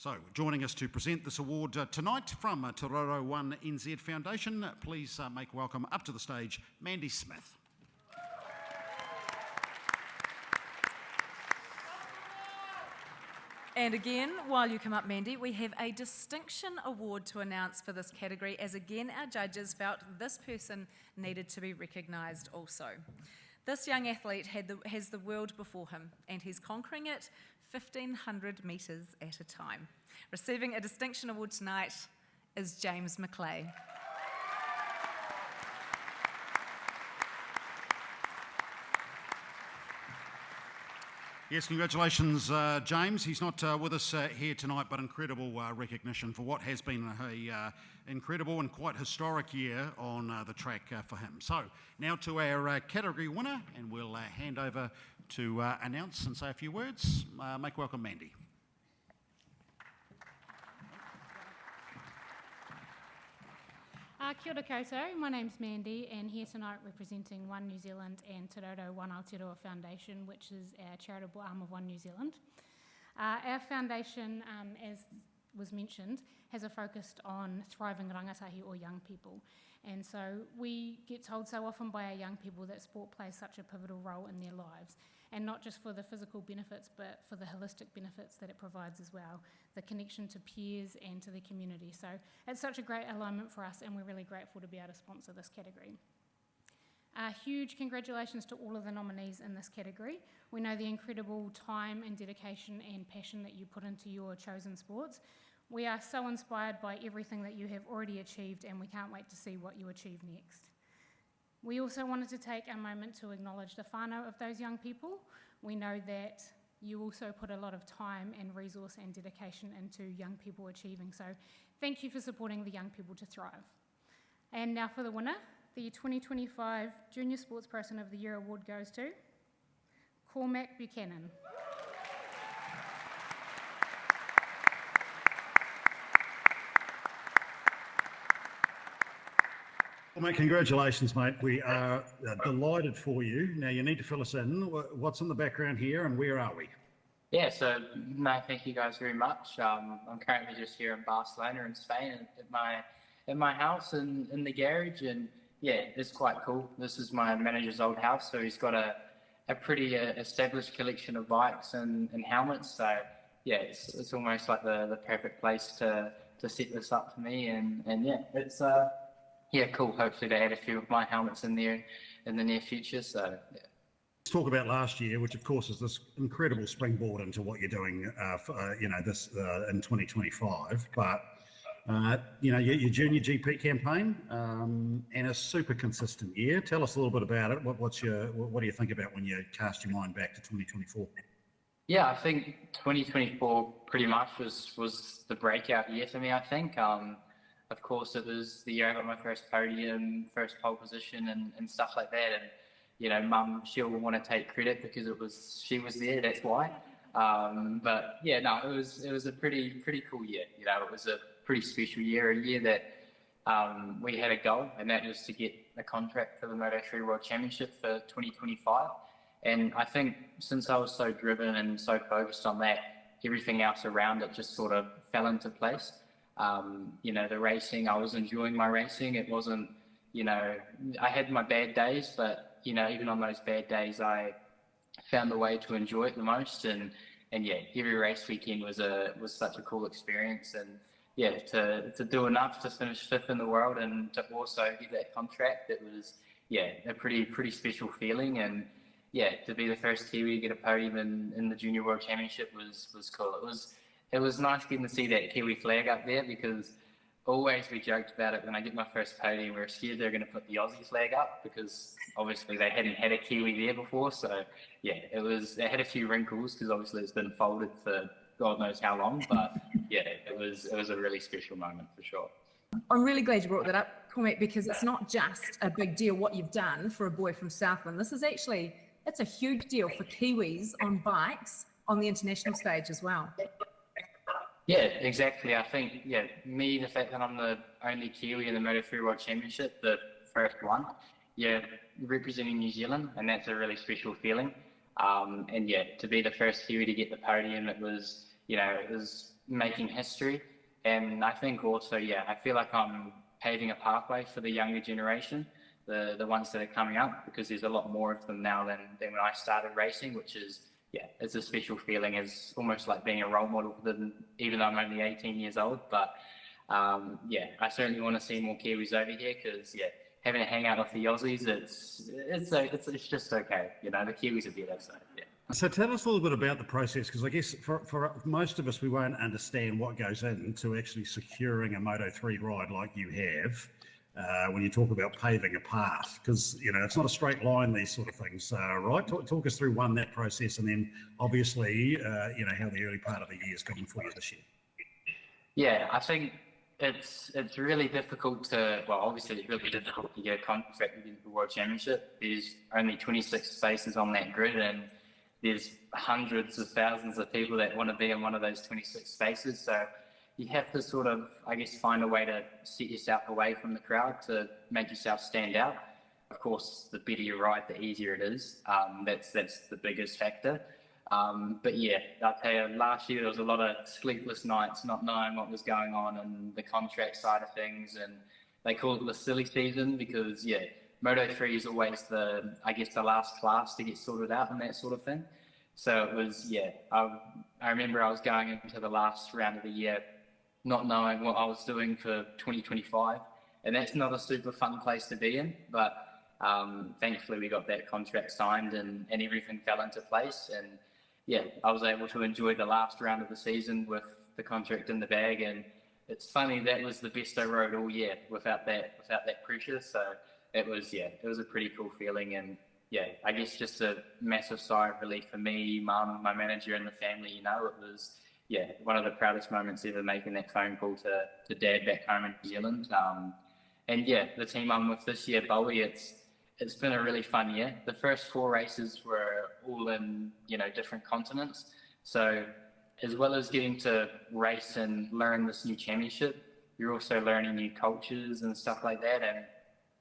So, joining us to present this award tonight from Rourou 1 NZ Foundation, please make welcome up to the stage Mandy Smith. And again, while you come up, Mandy, we have a distinction award to announce for this category, as again our judges felt this person needed to be recognised also. This young athlete has the world before him, and he's conquering it 1,500 metres at a time. Receiving a distinction award tonight is James McClay. Yes, congratulations, James. He's not with us here tonight, but incredible recognition for what has been an incredible and quite historic year on the track for him. So, now to our category winner, and we'll hand over to announce and say a few words. Make welcome, Mandy. Kia ora koutou, my name's Mandy and here tonight representing One New Zealand and Te Raro One Aotearoa Foundation, which is our charitable arm of One New Zealand. Our foundation, as was mentioned, has a focus on thriving rangatahi or young people. And so we get told so often by our young people that sport plays such a pivotal role in their lives, and not just for the physical benefits, but for the holistic benefits that it provides as well, the connection to peers and to the community. So it's such a great alignment for us, and we're really grateful to be able to sponsor this category. Huge congratulations to all of the nominees in this category. We know the incredible time and dedication and passion that you put into your chosen sports. We are so inspired by everything that you have already achieved, and we can't wait to see what you achieve next. We also wanted to take a moment to acknowledge the whānau of those young people. We know that you also put a lot of time and resource and dedication into young people achieving, so thank you for supporting the young people to thrive. And now for the winner, the 2025 Junior Sportsperson of the Year Award goes to Cormac Buchanan. Well, mate, congratulations, mate. We are delighted for you. Now, you need to fill us in. What's in the background here and where are we? Yeah, so no, thank you guys very much. I'm currently just here in Barcelona in Spain at my house in the garage, and yeah, it's quite cool. This is my manager's old house, so he's got a pretty established collection of bikes and helmets. So yeah, it's almost like the perfect place to set this up for me, and yeah, it's yeah, cool. Hopefully to add a few of my helmets in there in the near future. So yeah. Let's talk about last year, which of course is this incredible springboard into what you're doing, this in 2025. But your junior GP campaign and a super consistent year. Tell us a little bit about it. What do you think about when you cast your mind back to 2024? Yeah, I think 2024 pretty much was the breakout year for me. I think. Of course, it was the year I got my first podium, first pole position, and stuff like that. And Mum, she'll want to take credit because she was there. That's why. But yeah, no, it was a pretty cool year. It was a pretty special year, a year that we had a goal, and that was to get a contract for the Moto3 World Championship for 2025. And I think since I was so driven and so focused on that, everything else around it just sort of fell into place. The racing, I was enjoying my racing. It wasn't, I had my bad days, but, even on those bad days, I found a way to enjoy it the most. And yeah, every race weekend was such a cool experience. And yeah, to do enough to finish 5th in the world and to also get that contract, it was, yeah, a pretty special feeling. And yeah, to be the first Kiwi to get a podium in the Junior World Championship was cool. It was nice getting to see that Kiwi flag up there, because always we joked about it when I get my first podium, we were scared they were going to put the Aussie flag up because obviously they hadn't had a Kiwi there before. So yeah, it had a few wrinkles because obviously it's been folded for God knows how long, but yeah, it was a really special moment for sure. I'm really glad you brought that up, Cormac, because it's not just a big deal what you've done for a boy from Southland. This is actually, it's a huge deal for Kiwis on bikes on the international stage as well. Yeah, exactly. I think, the fact that I'm the only Kiwi in the Moto3 World Championship, the first one, representing New Zealand, and that's a really special feeling. And yeah, to be the first Kiwi to get the podium, it was making history. And I think also, I feel like I'm paving a pathway for the younger generation, the ones that are coming up, because there's a lot more of them now than when I started racing, which is, it's a special feeling. It's almost like being a role model for them, even though I'm only 18 years old. But I certainly want to see more Kiwis over here because, having to hang out with the Aussies, it's just okay. The Kiwis are better, so yeah. So tell us a little bit about the process, because I guess for most of us, we won't understand what goes into actually securing a Moto3 ride like you have when you talk about paving a path, because, it's not a straight line, these sort of things, right? Talk us through, one, that process, and then obviously, how the early part of the year is going for you this year. Yeah, I think it's really difficult obviously it's really difficult to get a contract within the World Championship. There's only 26 spaces on that grid, and there's hundreds of thousands of people that want to be in one of those 26 spaces. So you have to sort of, I guess, find a way to set yourself away from the crowd to make yourself stand out. Of course, the better you ride, the easier it is. That's the biggest factor. But I'll tell you, last year there was a lot of sleepless nights, not knowing what was going on and the contract side of things. And they call it the silly season because, Moto3 is always the last class to get sorted out and that sort of thing. So it was, I remember I was going into the last round of the year not knowing what I was doing for 2025. And that's not a super fun place to be in. But thankfully we got that contract signed and everything fell into place. And I was able to enjoy the last round of the season with the contract in the bag. And it's funny, that was the best I rode all year without that pressure. So it was a pretty cool feeling. And I guess just a massive sigh of relief for me, Mum, my manager, and the family. It was one of the proudest moments ever, making that phone call to Dad back home in New Zealand. And the team I'm with this year, Bowie, it's been a really fun year. The first 4 races were all in different continents. So as well as getting to race and learn this new championship, you're also learning new cultures and stuff like that. And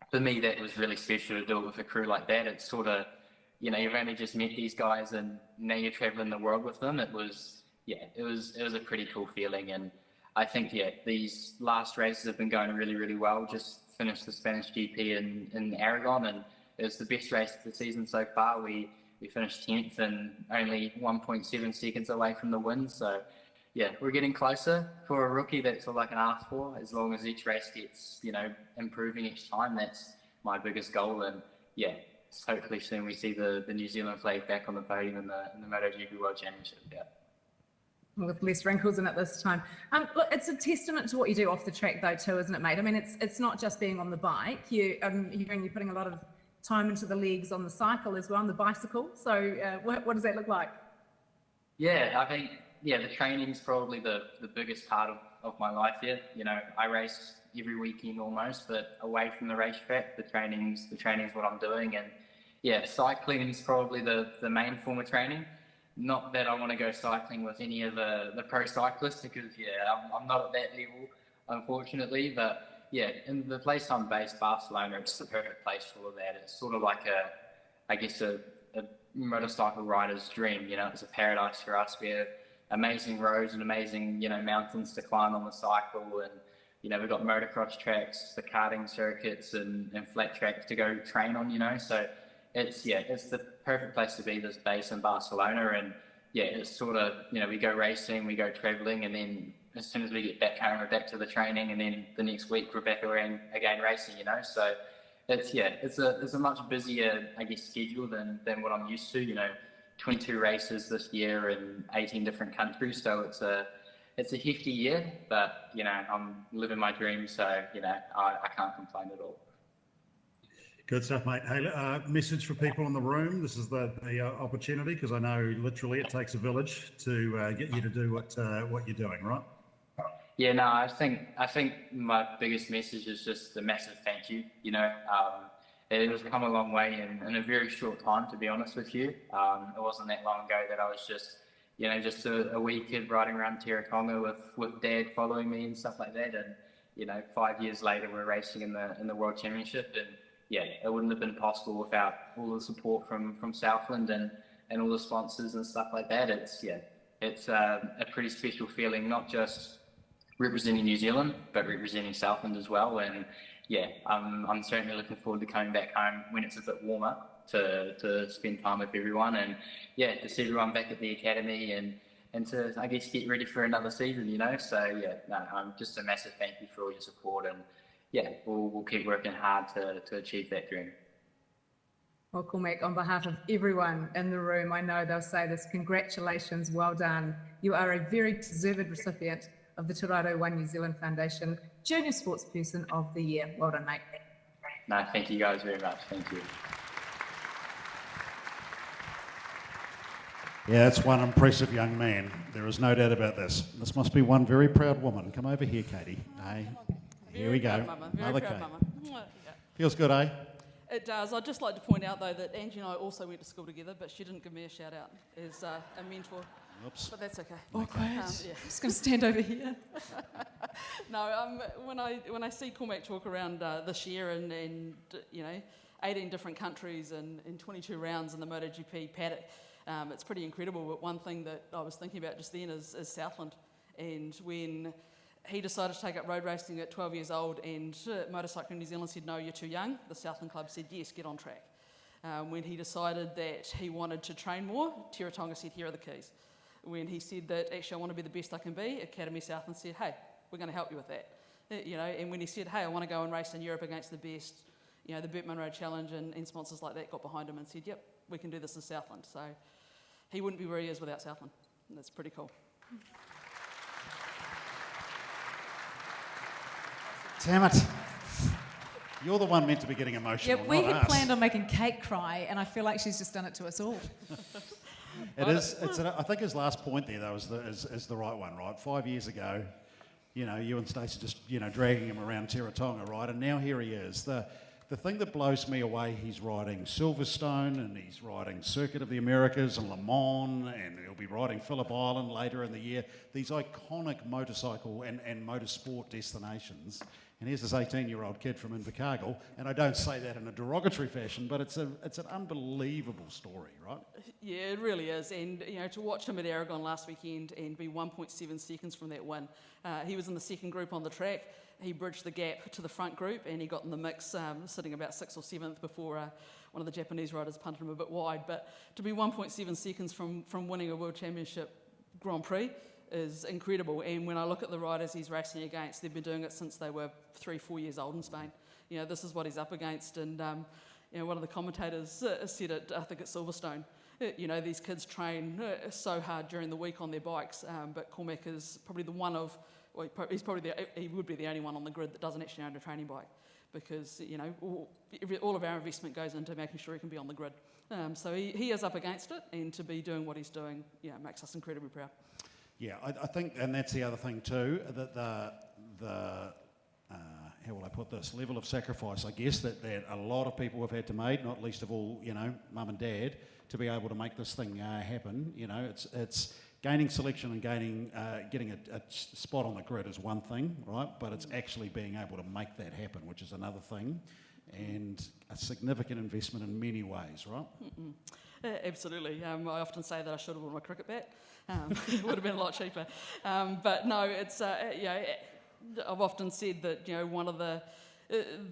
for me, that was really special to do it with a crew like that. It's sort of, you've only just met these guys and now you're traveling the world with them. It was a pretty cool feeling. And I think, these last races have been going really, really well. Just finished the Spanish GP in Aragon, and it was the best race of the season so far. We finished 10th and only 1.7 seconds away from the win. So, we're getting closer. For a rookie, that's all I can ask for. As long as each race gets, improving each time, that's my biggest goal. And hopefully soon we see the New Zealand flag back on the podium in the MotoGP World Championship. With less wrinkles in it this time. Look, it's a testament to what you do off the track, though, too, isn't it, mate? I mean, it's not just being on the bike. You're putting a lot of time into the legs on the cycle as well, on the bicycle. So what does that look like? I think. The training's probably the biggest part of my life here. I race every weekend almost, but away from the racetrack, the training's what I'm doing. And cycling's probably the main form of training. Not that I want to go cycling with any of the pro cyclists because, I'm not at that level, unfortunately. But, in the place I'm based, Barcelona, it's the perfect place for all of that. It's sort of like a motorcycle rider's dream. It's a paradise for us. We have amazing roads and amazing, mountains to climb on the cycle. And, we've got motocross tracks, the karting circuits and flat tracks to go train on, So it's the perfect place to be, this base in Barcelona. And it's sort of, we go racing, we go traveling, and then as soon as we get back home, we're back to the training, and then the next week we're back around again racing, So it's a much busier, I guess, schedule than what I'm used to, 22 races this year in 18 different countries. So it's a hefty year, but, I'm living my dream. So, I can't complain at all. Good stuff, mate. Hey, message for people in the room. This is the opportunity, because I know literally it takes a village to get you to do what you're doing, right? I think my biggest message is just a massive thank you. It has come a long way in a very short time, to be honest with you. It wasn't that long ago that I was just a wee kid riding around Aotearoa with Dad following me and stuff like that. And 5 years later, we're racing in the World Championship. And it wouldn't have been possible without all the support from Southland and all the sponsors and stuff like that. it's a pretty special feeling, not just representing New Zealand, but representing Southland as well. And yeah, I'm certainly looking forward to coming back home when it's a bit warmer to spend time with everyone, and yeah, to see everyone back at the academy and to, I guess, get ready for another season, you know. So yeah, no, just a massive thank you for all your support, and yeah, we'll keep working hard to achieve that dream. Well, Cormac, on behalf of everyone in the room, I know they'll say this: congratulations, well done. You are a very deserved recipient of the Te Raro One New Zealand Foundation Junior Sportsperson of the Year. Well done, mate. No, thank you guys very much. Thank you. Yeah, that's one impressive young man. There is no doubt about this. This must be one very proud woman. Come over here, Katie. Hey, here we go. Very proud mama. Yeah. Feels good, eh? It does. I'd just like to point out, though, that Angie and I also went to school together, but she didn't give me a shout out as a mentor. Oops. But that's okay. Awkward. Yeah. Just going to stand over here. No, when I see Cormac talk around this year and 18 different countries and 22 rounds in the MotoGP paddock, it's pretty incredible. But one thing that I was thinking about just then is Southland, and when he decided to take up road racing at 12 years old, and Motorcycling New Zealand said, no, you're too young. The Southland Club said, yes, get on track. When he decided that he wanted to train more, Aotearoa said, here are the keys. When he said that, actually, I want to be the best I can be, Academy Southland said, hey, we're going to help you with that. And when he said, hey, I want to go and race in Europe against the best, the Burt Munro Challenge and sponsors like that got behind him and said, yep, we can do this in Southland. So he wouldn't be where he is without Southland. And that's pretty cool. Damn it. You're the one meant to be getting emotional, Yeah, we not had us. planned on making Kate cry, and I feel like she's just done it to us all. It is. I think his last point there, though, is the right one, right? 5 years ago, you and Stacey just, dragging him around Teretonga, right? And now here he is. The thing that blows me away, he's riding Silverstone and he's riding Circuit of the Americas and Le Mans, and he'll be riding Phillip Island later in the year. These iconic motorcycle and motorsport destinations. And here's this 18-year-old kid from Invercargill, and I don't say that in a derogatory fashion, but it's an unbelievable story, right? Yeah, it really is. And, to watch him at Aragon last weekend and be 1.7 seconds from that win. He was in the second group on the track. He bridged the gap to the front group, and he got in the mix, sitting about 6th or 7th before one of the Japanese riders punted him a bit wide. But to be 1.7 seconds from winning a World Championship Grand Prix is incredible. And when I look at the riders he's racing against, they've been doing it since they were 3-4 years old in Spain. This is what he's up against. And one of the commentators said it, I think at Silverstone, these kids train so hard during the week on their bikes, but Cormac is probably the one of, well, he would be the only one on the grid that doesn't actually own a training bike, because all of our investment goes into making sure he can be on the grid. So he is up against it, and to be doing what he's doing, makes us incredibly proud. Yeah, I think, and that's the other thing too, that how will I put this, level of sacrifice, I guess, that a lot of people have had to make, not least of all, mum and dad, to be able to make this thing happen. It's gaining selection and getting a spot on the grid is one thing, right? But it's actually being able to make that happen, which is another thing, and a significant investment in many ways, right? Absolutely. I often say that I should have worn my cricket bat. It would have been a lot cheaper. But no, it's I've often said that one of the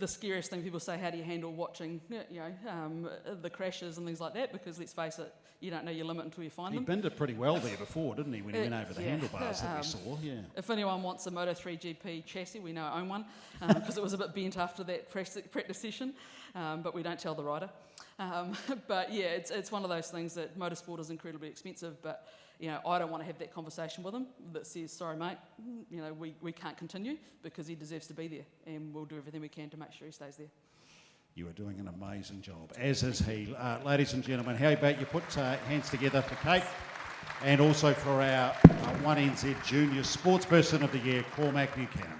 scariest thing people say, how do you handle watching the crashes and things like that? Because let's face it, you don't know your limit until you find them. He binned it pretty well there before, didn't he, when he went over the handlebars that we saw? Yeah. If anyone wants a Moto3 GP chassis, we know I own one, because it was a bit bent after that practice session, but we don't tell the rider. But yeah, it's one of those things that motorsport is incredibly expensive, but I don't want to have that conversation with him that says, sorry mate, we can't continue, because he deserves to be there, and we'll do everything we can to make sure he stays there. You are doing an amazing job, as is he. Ladies and gentlemen, how about you put hands together for Kate, and also for our 1NZ Junior Sportsperson of the Year, Cormac Buchanan.